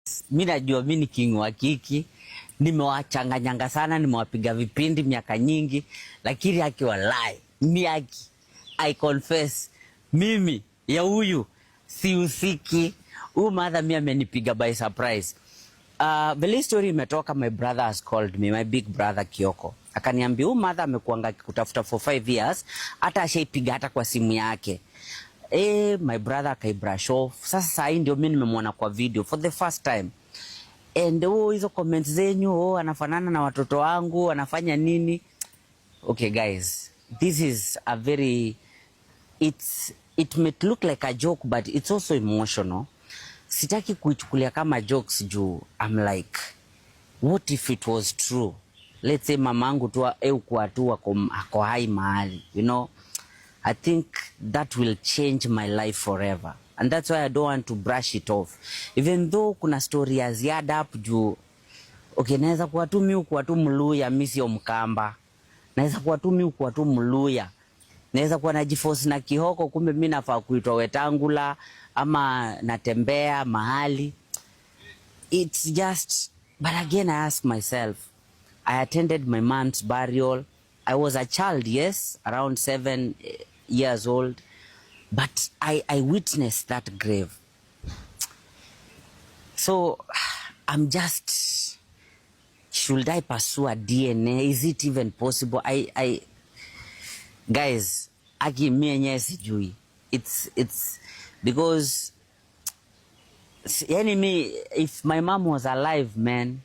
Mimi najua mimi ni king wa kiki, nimewachanganyanga sana, nimewapiga vipindi miaka nyingi, lakini akiwa lie mimi I confess mimi ya huyu si usiki. Huyu mother mimi amenipiga by surprise. The story imetoka, my brother has called me, my big brother Kioko. Akaniambia huyu mother amekuanga kutafuta for 5 years, hata ashaipiga hata kwa simu yake. My brother akaibrush off. Sasa hii ndio mimi nimemwona kwa video for the first time. And hizo comments zenyu, anafanana na watoto wangu, anafanya nini? Okay guys, this is a very, it may look like a joke but it's also emotional. Sitaki kuichukulia kama jokes juu I'm like, what if it was true? Let's say mamangu tu kwa tu ako hai mahali, you know? I think that will change my life forever. And that's why I don't want to brush it off. Even though kuna story ya ziada hapo juu. Okay, naweza kuwa tu mimi kwa tu Mluya, mimi sio Mkamba. Naweza kuwa tu mimi kwa tu Mluya. Naweza kuwa najiforce na Kihoko, kumbe mimi nafaa kuitwa Wetangula ama natembea mahali. It's just, but again I ask myself, I attended my mom's burial. I was a child, yes, around 7 years old, but I witnessed that grave. So I'm just, should I pursue a DNA? Is it even possible? Guys, aki mwenyewe sijui. It's because me, if my mom was alive, man,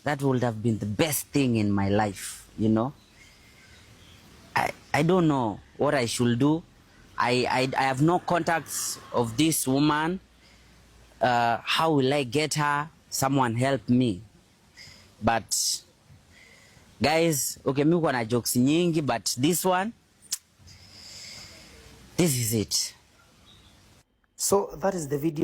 that would have been the best thing in my life, you know. I don't know what I should do. I have no contacts of this woman. How will I get her? Someone help me. But guys, okay, mimi kuna jokes nyingi, but this one, this is it. So that is the video.